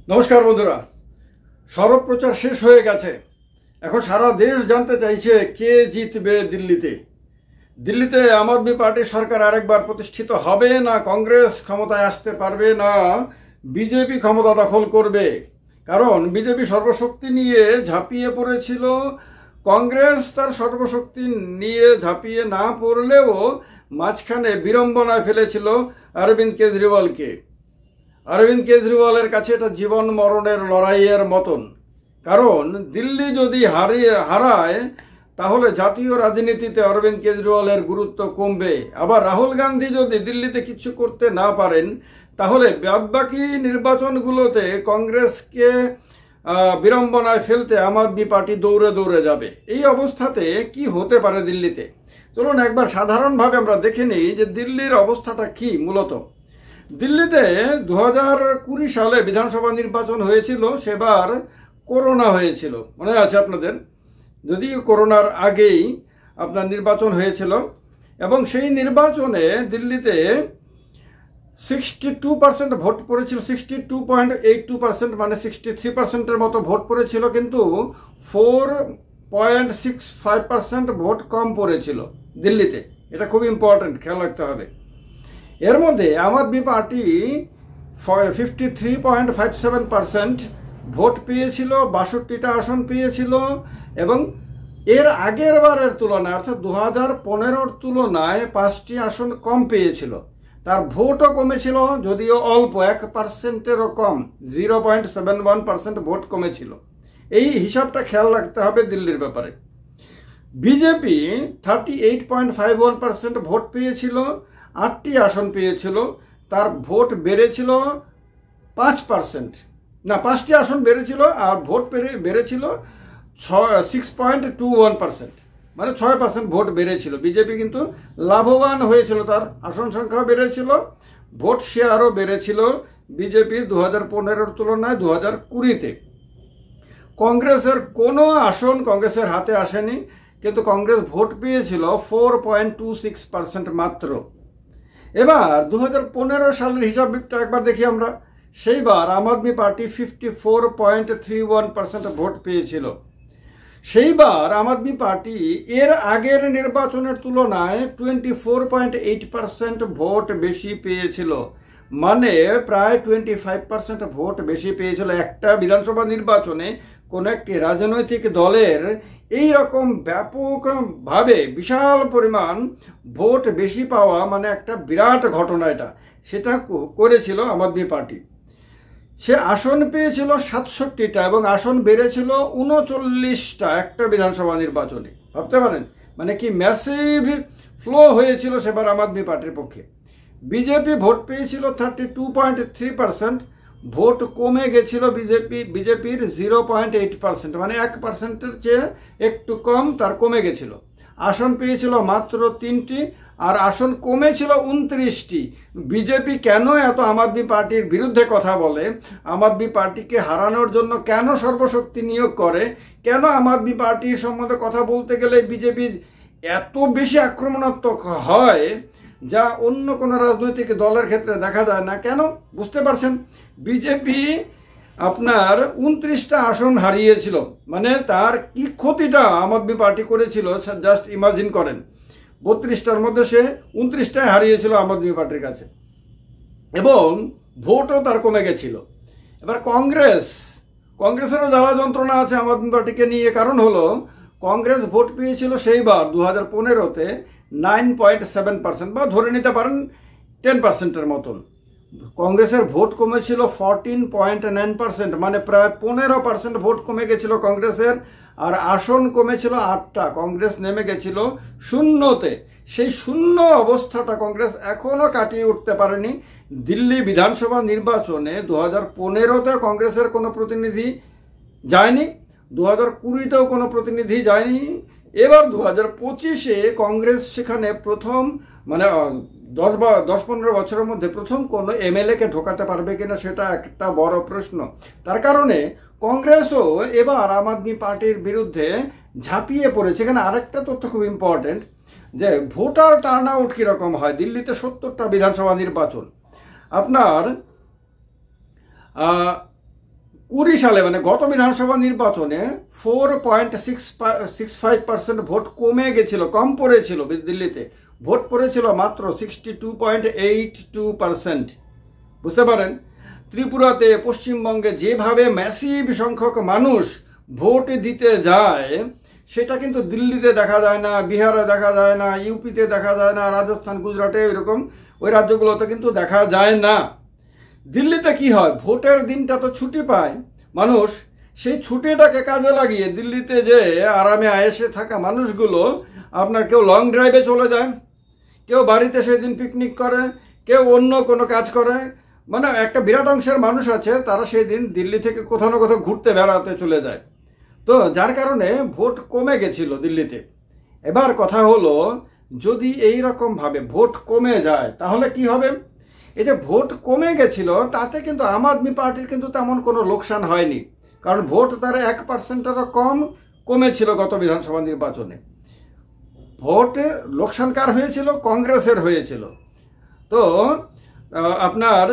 নমস্কার বন্ধুরা, সরব প্রচার শেষ হয়ে গেছে। এখন সারা দেশ জানতে চাইছে কে জিতবে দিল্লিতে। দিল্লিতে আম আদমি পার্টির সরকার আরেকবার প্রতিষ্ঠিত হবে, না কংগ্রেস ক্ষমতায় আসতে পারবে, না বিজেপি ক্ষমতা দখল করবে। কারণ বিজেপি সর্বশক্তি নিয়ে ঝাঁপিয়ে পড়েছিল, কংগ্রেস তার সর্বশক্তি নিয়ে ঝাঁপিয়ে না পড়লেও মাঝখানে বিড়ম্বনায় ফেলেছিল অরবিন্দ কেজরিওয়ালকে। অরবিন্দ কেজরিওয়ালের কাছে এটা জীবন মরণের লড়াইয়ের মতন। কারণ দিল্লি যদি হারায় তাহলে জাতীয় রাজনীতিতে অরবিন্দ কেজরিওয়ালের গুরুত্ব কমবে। আবার রাহুল গান্ধী যদি দিল্লিতে কিছু করতে না পারেন তাহলে বাদবাকি নির্বাচনগুলোতে কংগ্রেসকে বিড়ম্বনায় ফেলতে আম আদমি পার্টি দৌড়ে দৌড়ে যাবে। এই অবস্থাতে কি হতে পারে দিল্লিতে, চলুন একবার সাধারণভাবে আমরা দেখে নিই যে দিল্লির অবস্থাটা কি। মূলত দিল্লিতে 2020 সালে বিধানসভা নির্বাচন হয়েছিল, সেবার করোনা হয়েছিল, মনে আছে আপনাদের? যদিও করোনার আগেই আপনার নির্বাচন হয়েছিল এবং সেই নির্বাচনে দিল্লিতে 62% ভোট পড়েছিল, 62.82% মানে 63%-এর মতো ভোট পড়েছিল, কিন্তু 4.65% ভোট কম পড়েছিল দিল্লিতে। এটা খুব ইম্পর্টেন্ট, খেয়াল রাখতে হবে। এর মধ্যে আম আদমি পার্টি 53.57% ভোট পেয়েছিল, 62টা আসন পেয়েছিল এবং এর আগের বারের তুলনায় অর্থাৎ 2015-র তুলনায় 5টি আসন কম পেয়েছিল। তার ভোটও কমেছিল, যদিও অল্প, 1%-এরও কম, 0.71% ভোট কমেছিল। এই হিসাবটা খেয়াল রাখতে হবে দিল্লির ব্যাপারে। বিজেপি 38.51% ভোট পেয়েছিল, 8টি আসন পেয়েছিল, তার ভোট বেড়েছিল 5%, না 5টি আসন বেড়েছিল আর ভোট বেড়েছিল 6.21%, মানে 6% ভোট বেড়েছিল। বিজেপি কিন্তু লাভবান হয়েছিল, তার আসন সংখ্যাও বেড়েছিল, ভোট শেয়ারও বেড়েছিল বিজেপির 2015-র তুলনায় 2020-তে। কংগ্রেসের কোনো আসন কংগ্রেসের হাতে আসেনি, কিন্তু কংগ্রেস ভোট পেয়েছিল 4.26% মাত্র। এবার 2015 সালের হিসাবটা একবার দেখি আমরা। সেইবার আম আদমি পার্টি 54.31% ভোট পেয়েছিল। সেইবার আম আদমি পার্টি এর আগের নির্বাচনের তুলনায় 24.8% ভোট বেশি পেয়েছিল, মানে প্রায় 25% ভোট বেশি পেয়েছিল। একটা বিধানসভা নির্বাচনে কোন একটি রাজনৈতিক দলের এই রকম ব্যাপকভাবে বিশাল পরিমাণ ভোট বেশি পাওয়া মানে একটা বিরাট ঘটনা। সেটা করেছিল আম আদমি পার্টি। সে আসন পেয়েছিল 67টা এবং আসন বেড়েছিল 39টা একটা বিধানসভা নির্বাচনে। ভাবতে পারেন মানে কি ম্যাসিভ ফ্লো হয়েছিল সেবার আম আদমি পার্টির পক্ষে। বিজেপি ভোট পেয়েছিল 32.3%, ভোট কমে গেছিল বিজেপির 0.8%, মানে 1%-এর চেয়ে একটু কম তার কমে গেছিল। আসন পেয়েছিল মাত্র 3টি আর আসন কমেছিল 29টি। বিজেপি কেন এত আম আদমি পার্টির বিরুদ্ধে কথা বলে, আম আদমি পার্টিকে হারানোর জন্য কেন সর্বশক্তি নিয়োগ করে, কেন আম আদমি পার্টির সম্বন্ধে কথা বলতে গেলে বিজেপি এত বেশি আক্রমণাত্মক হয়, যা অন্য কোনো রাজনৈতিক দলের ক্ষেত্রে দেখা যায় না, কেন বুঝতে পারছেন? বিজেপি আপনার 29টা আসন হারিয়েছিল, মানে তার কি ক্ষতিটা আম আদমি পার্টি করেছিল জাস্ট ইমাজিন করেন। 32টার মধ্যে সে 29টায় হারিয়েছিল আম আদমি পার্টির কাছে এবং ভোটও তার কমে গেছিল। এবার কংগ্রেসেরও জ্বালা যন্ত্রণা আছে আম আদমি পার্টিকে নিয়ে। কারণ হলো কংগ্রেস ভোট পেয়েছিল সেইবার 2015-তে 9.7% বা ধরে নিতে পারেন 10%-এর মতন। কংগ্রেসের ভোট কমেছিল 14.9%, মানে প্রায় 15% ভোট কমে গেছিল কংগ্রেসের। আর আসন কমেছিল 8টা, কংগ্রেস নেমে গেছিল শূন্যতে। সেই শূন্য অবস্থাটা কংগ্রেস এখনো কাটিয়ে উঠতে পারেনি। দিল্লি বিধানসভা নির্বাচনে 2015-তে কংগ্রেসের কোনো প্রতিনিধি যায়নি, 2020-তেও কোনো প্রতিনিধি যায়নি। এবার 2025-এ কংগ্রেস সেখানে প্রথম, মানে 10-15 বছরের মধ্যে প্রথম কোনো এমএলএকে ঢোকাতে পারবে কিনা সেটা একটা বড় প্রশ্ন। তার কারণে কংগ্রেসও এবার আম আদমি পার্টির বিরুদ্ধে ঝাঁপিয়ে পড়েছে। এখানে আরেকটা তথ্য খুব ইম্পর্টেন্ট, যে ভোটার টার্ন আউট কীরকম হয়। দিল্লিতে 70টা বিধানসভা নির্বাচন, আপনার 20 সালে মানে গত বিধানসভা নির্বাচনে 4.65% ভোট কমে গেছিল, কম পড়েছিল দিল্লিতে। ভোট পড়েছিল মাত্র 62.82%। বুঝতে পারেন, ত্রিপুরাতে, পশ্চিমবঙ্গে যেভাবে ম্যাসিভ সংখ্যক মানুষ ভোট দিতে যায় সেটা কিন্তু দিল্লিতে দেখা যায় না, বিহারে দেখা যায় না, ইউপিতে দেখা যায় না, রাজস্থান, গুজরাটে, এরকম ওই রাজ্যগুলোতে কিন্তু দেখা যায় না। দিল্লিতে কি হয়, ভোটের দিনটা তো ছুটি পায় মানুষ, সেই ছুটিটাকে কাজে লাগিয়ে দিল্লিতে যে আরামে আয়েসে থাকা মানুষগুলো আপনার কেউ লং ড্রাইভে চলে যায়, কেউ বাড়িতে সেদিন পিকনিক করে, কেউ অন্য কোনো কাজ করে। মানে একটা বিরাট অংশের মানুষ আছে তারা সেই দিন দিল্লি থেকে কোথাও না কোথাও ঘুরতে বেড়াতে চলে যায়। তো যার কারণে ভোট কমে গেছিল দিল্লিতে। এবার কথা হলো, যদি এই রকম ভাবে ভোট কমে যায় তাহলে কি হবে? এই যে ভোট কমে গেছিল তাতে কিন্তু আম আদমি পার্টির কিন্তু তেমন কোনো লোকসান হয়নি, কারণ ভোট তারা 1%-এরও কম কমেছিল গত বিধানসভা নির্বাচনে। ভোটে লোকসান কার হয়েছিল? কংগ্রেসের হয়েছিল। তো আপনার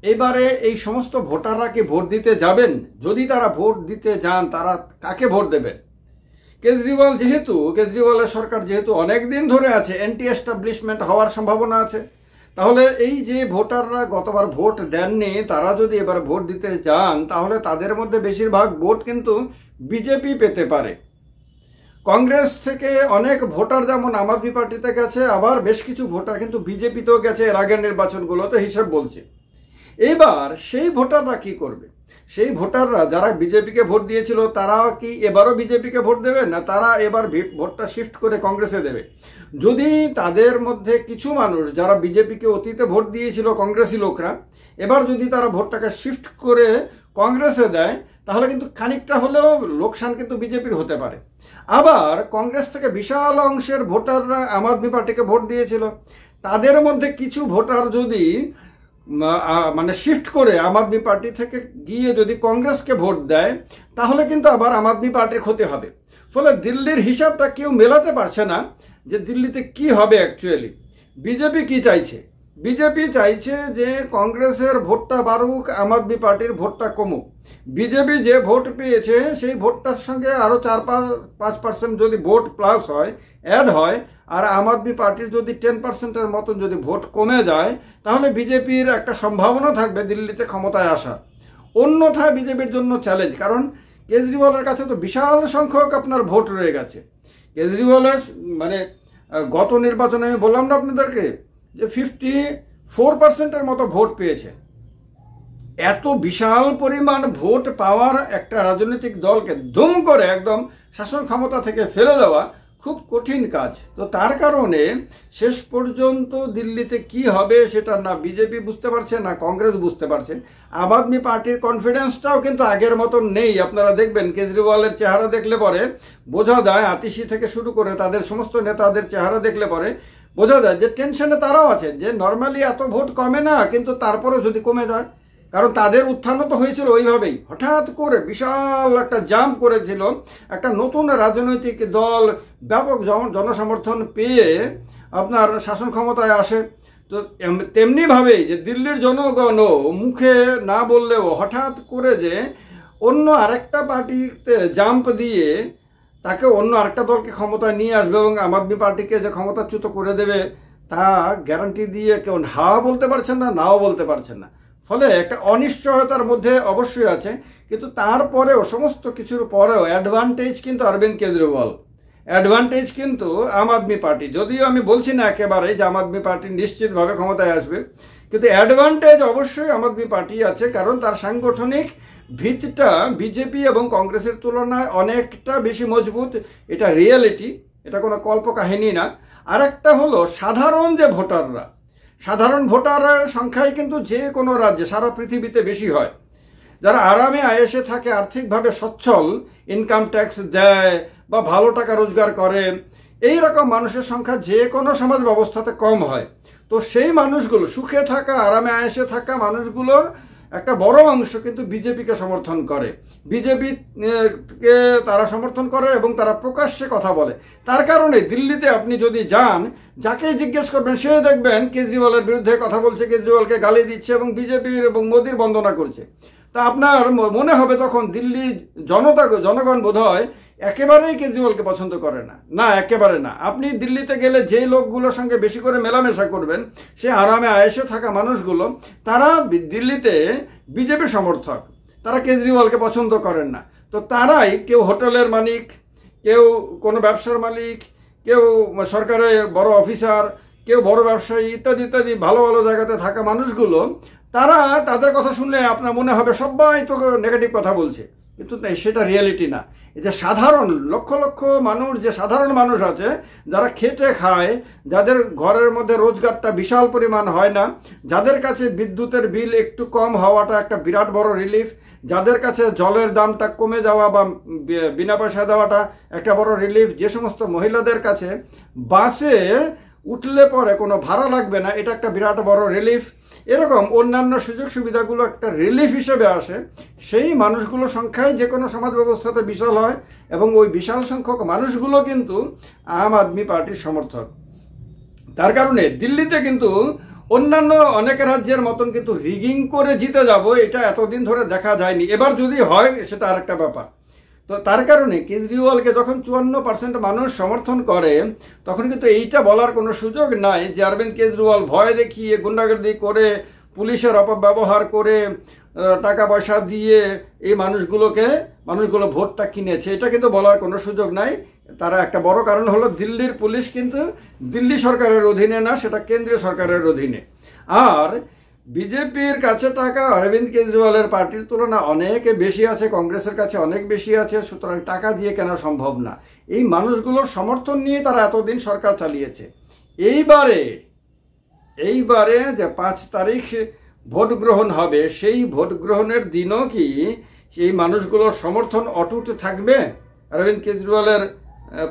এইবারে এই সমস্ত ভোটাররা কি ভোট দিতে যাবেন? যদি তারা ভোট দিতে যান তারা কাকে ভোট দেবেন? কেজরিওয়ালের সরকার যেহেতু অনেক দিন ধরে আছে, অ্যান্টি এস্টাবলিশমেন্ট হওয়ার সম্ভাবনা আছে। তাহলে এই যে ভোটাররা গতবার ভোট দেননি তারা যদি এবার ভোট দিতে যান তাহলে তাদের মধ্যে বেশিরভাগ ভোট কিন্তু বিজেপি পেতে পারে। কংগ্রেস থেকে অনেক ভোটার যেমন আম আদমি পার্টিতে গেছে, আবার বেশ কিছু ভোটার কিন্তু বিজেপিতেও গেছে এর আগের নির্বাচনগুলোতে, হিসেব বলছে। এবার সেই ভোটাররা কি করবে? সেই ভোটাররা যারা বিজেপিকে ভোট দিয়েছিল তারা কি এবারও বিজেপিকে ভোট দেবে, না তারা এবার ভোটটা শিফট করে কংগ্রেসে দেবে? যদি তাদের মধ্যে কিছু মানুষ যারা বিজেপিকে অতীতে ভোট দিয়েছিল, কংগ্রেসি লোকরা, এবার যদি তারা ভোটটাকে শিফট করে কংগ্রেসে দেয় তাহলে কিন্তু খানিকটা হলেও লোকসান কিন্তু বিজেপির হতে পারে। আবার কংগ্রেস থেকে বিশাল অংশের ভোটাররা আম আদমি পার্টিকে ভোট দিয়েছিল, তাদের মধ্যে কিছু ভোটার যদি মানে শিফট করে আম আদমি পার্টি থেকে গিয়ে যদি কংগ্রেসকে ভোট দেয় তাহলে কিন্তু আবার আম আদমি পার্টির ক্ষতি হবে। ফলে দিল্লির হিসাবটা কেউ মেলাতে পারছে না যে দিল্লিতে কি হবে অ্যাকচুয়ালি। বিজেপি কি চাইছে? বিজেপি চাইছে যে কংগ্রেসের ভোটটা বাড়ুক, আম আদমি পার্টির ভোটটা কমুক। বিজেপি যে ভোট পেয়েছে সেই ভোটটার সঙ্গে আরও 4-5% যদি ভোট প্লাস হয়, অ্যাড হয়, আর আম আদমি পার্টির যদি 10%-এর মতন যদি ভোট কমে যায় তাহলে বিজেপির একটা সম্ভাবনা থাকবে দিল্লিতে ক্ষমতায় আসার। অন্যথায় বিজেপির জন্য চ্যালেঞ্জ, কারণ কেজরিওয়ালের কাছে তো বিশাল সংখ্যক আপনার ভোট রয়ে গেছে। কেজরিওয়ালের মানে গত নির্বাচনে আমি বললাম না আপনাদেরকে যে 54%-এর মতো ভোট পেয়েছে। এত বিশাল পরিমাণ ভোট পাওয়ার একটা রাজনৈতিক দলকে দুম করে একদম শাসন ক্ষমতা থেকে ফেলে দেওয়া খুব কঠিন কাজ। তো তার কারণে শেষ পর্যন্ত দিল্লিতে কি হবে সেটা না বিজেপি বুঝতে পারছে না কংগ্রেস বুঝতে পারছে। আম আদমি পার্টির কনফিডেন্সটাও কিন্তু আগের মতন নেই। আপনারা দেখবেন কেজরিওয়ালের চেহারা দেখলে পরে বোঝা যায়, আতিশি থেকে শুরু করে তাদের সমস্ত নেতাদের চেহারা দেখলে পরে বোঝা যায় যে টেনশনে তারাও আছেন, যে নর্মালি এত ভোট কমে না, কিন্তু তারপরেও যদি কমে যায়, কারণ তাদের উত্থানও তো হয়েছিল ওইভাবেই, হঠাৎ করে বিশাল একটা জাম্প করেছিল, একটা নতুন রাজনৈতিক দল ব্যাপক জনসমর্থন পেয়ে আপনার শাসন ক্ষমতায় আসে। তো তেমনিভাবেই যে দিল্লির জনগণ মুখে না বললেও হঠাৎ করে যে অন্য আরেকটা পার্টিতে জাম্প দিয়ে তাকে অন্য আরেকটা দলকে ক্ষমতায় নিয়ে আসবে এবং আম আদমি পার্টিকে যে ক্ষমতাচ্যুত করে দেবে তা গ্যারান্টি দিয়ে কেউ হাও বলতে পারছেন না, নাও বলতে পারছেন না। ফলে একটা অনিশ্চয়তার মধ্যে অবশ্যই আছে, কিন্তু তারপরেও সমস্ত কিছুর পরেও অ্যাডভান্টেজ কিন্তু অরবিন্দ কেজরিওয়াল, অ্যাডভান্টেজ কিন্তু আম আদমি পার্টি। যদিও আমি বলছি না একেবারে যে আম আদমি পার্টি নিশ্চিতভাবে ক্ষমতায় আসবে, কিন্তু অ্যাডভান্টেজ অবশ্যই আম আদমি পার্টি আছে, কারণ তার সাংগঠনিক ভিতটা বিজেপি এবং কংগ্রেসের তুলনায় অনেকটা বেশি মজবুত। এটা রিয়েলিটি, এটা কোনো কল্পকাহিনী না। আরেকটা হলো সাধারণ যে ভোটাররা, সাধারণ ভোটারের সংখ্যাই কিন্তু যে কোনো রাজ্যে সারা পৃথিবীতে বেশি হয়। যারা আরামে আয়েসে থাকে, আর্থিকভাবে সচ্ছল, ইনকাম ট্যাক্স দেয় বা ভালো টাকা রোজগার করে, এই রকম মানুষের সংখ্যা যে কোনো সমাজ ব্যবস্থাতে কম হয়। তো সেই মানুষগুলো, সুখে থাকা, আরামে আয়েসে থাকা মানুষগুলোর একটা বড় অংশ কিন্তু বিজেপিকে সমর্থন করে, বিজেপিকে তারা সমর্থন করে এবং তারা প্রকাশ্যে কথা বলে। তার কারণে দিল্লিতে আপনি যদি যান, যাকে জিজ্ঞেস করবেন সে দেখবেন কেজরিওয়ালের বিরুদ্ধে কথা বলছে, কেজরিওয়ালকে গালি দিচ্ছে এবং বিজেপির এবং মোদির বন্দনা করছে। তা আপনার মনে হবে তখন দিল্লির জনগণ বোধহয় একেবারেই কেজরিওয়ালকে পছন্দ করে না। না, একেবারে না। আপনি দিল্লিতে গেলে যেই লোকগুলোর সঙ্গে বেশি করে মেলামেশা করবেন, সে আরামে আয়েসে থাকা মানুষগুলো, তারা দিল্লিতে বিজেপি সমর্থক, তারা কেজরিওয়ালকে পছন্দ করেন না। তো তারাই, কেউ হোটেলের মালিক, কেউ কোনো ব্যবসার মালিক, কেউ সরকারে বড় অফিসার, কেউ বড় ব্যবসায়ী ইত্যাদি ইত্যাদি ভালো ভালো জায়গাতে থাকা মানুষগুলো, তারা তাদের কথা শুনলে আপনার মনে হবে সবাই তো নেগেটিভ কথা বলছে, কিন্তু সেটা রিয়েলিটি না। এই যে সাধারণ লক্ষ লক্ষ মানুষ, যে সাধারণ মানুষ আছে যারা খেটে খায়, যাদের ঘরের মধ্যে রোজগারটা বিশাল পরিমাণ হয় না, যাদের কাছে বিদ্যুতের বিল একটু কম হওয়াটা একটা বিরাট বড় রিলিফ, যাদের কাছে জলের দামটা কমে যাওয়া বা বিনা পয়সা দেওয়াটা একটা বড় রিলিফ, যে সমস্ত মহিলাদের কাছে বাসে উঠলে পরে কোনো ভাড়া লাগবে না, এটা একটা বিরাট বড় রিলিফ, এরকম অন্যান্য সুযোগ সুবিধাগুলো একটা রিলিফ হিসেবে আসে, সেই মানুষগুলোর সংখ্যায় যে কোনো সমাজ ব্যবস্থাতে বিশাল হয় এবং ওই বিশাল সংখ্যক মানুষগুলো কিন্তু আম আদমি পার্টির সমর্থক। তার কারণে দিল্লিতে কিন্তু অন্যান্য অনেক রাজ্যের মতন কিন্তু রিগিং করে জিতে যাব এটা এতদিন ধরে দেখা যায়নি। এবার যদি হয় সেটা আরেকটা ব্যাপার। তো তার কারণে কেজরিওয়ালকে যখন 54% মানুষ সমর্থন করে, তখন কিন্তু এইটা বলার কোনো সুযোগ নাই যে অরবিন্দ কেজরিওয়াল ভয় দেখিয়ে, গুন্ডাগর্দি করে, পুলিশের অপব্যবহার করে, টাকা পয়সা দিয়ে এই মানুষগুলো ভোটটা কিনেছে, এটা কিন্তু বলার কোনো সুযোগ নাই। তারা একটা বড় কারণ হলো দিল্লির পুলিশ কিন্তু দিল্লি সরকারের অধীনে না, সেটা কেন্দ্রীয় সরকারের অধীনে। আর বিজেপির কাছে টাকা অরবিন্দ কেজরিওয়ালের পার্টির তুলনা অনেক বেশি আছে, কংগ্রেসের কাছে অনেক বেশি আছে, সুতরাং টাকা দিয়ে কেনা সম্ভব না। এই মানুষগুলোর সমর্থন নিয়ে তারা এতদিন সরকার চালিয়েছে। এইবারে যে 5 তারিখ ভোট গ্রহণ হবে, সেই ভোট গ্রহণের দিনও কি সেই মানুষগুলোর সমর্থন অটুট থাকবে অরবিন্দ কেজরিওয়ালের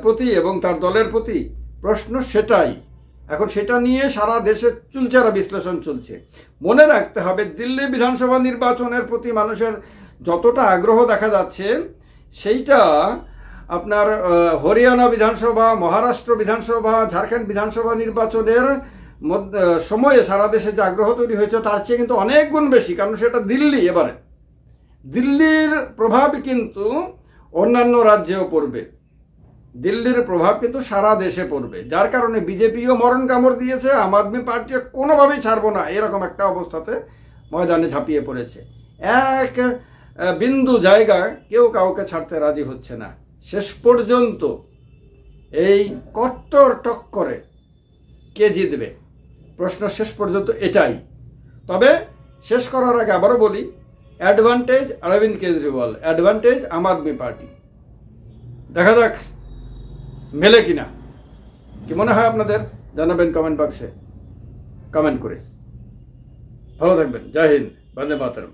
প্রতি এবং তার দলের প্রতি? প্রশ্ন সেটাই। এখন সেটা নিয়ে সারা দেশে চুলচেরা বিশ্লেষণ চলছে। মনে রাখতে হবে, দিল্লি বিধানসভা নির্বাচনের প্রতি মানুষের যতটা আগ্রহ দেখা যাচ্ছে, সেইটা আপনার হরিয়ানা বিধানসভা, মহারাষ্ট্র বিধানসভা, ঝাড়খণ্ড বিধানসভা নির্বাচনের সময়ে সারা দেশে যে আগ্রহ তৈরি হয়েছে তার চেয়ে কিন্তু অনেক গুণ বেশি। কারণ সেটা দিল্লি। এবারে দিল্লির প্রভাব কিন্তু অন্যান্য রাজ্যেও পড়বে, দিল্লির প্রভাব কিন্তু সারা দেশে পড়বে। যার কারণে বিজেপিও মরণ কামড় দিয়েছে, আম আদমি পার্টিও কোনোভাবেই ছাড়বো না এরকম একটা অবস্থাতে ময়দানে ঝাঁপিয়ে পড়েছে। এক বিন্দু জায়গায় কেউ কাউকে ছাড়তে রাজি হচ্ছে না। শেষ পর্যন্ত এই কট্টর টক্করে কে জিতবে, প্রশ্ন শেষ পর্যন্ত এটাই। তবে শেষ করার আগে আবারও বলি, অ্যাডভান্টেজ অরবিন্দ কেজরিওয়াল, অ্যাডভান্টেজ আম আদমি পার্টি। দেখা যাক মেলে কিনা। কি মনে হয় আপনাদের জানাবেন কমেন্ট বক্সে কমেন্ট করে। ভালো থাকবেন। জয় হিন্দ, বন্দে মাতরম।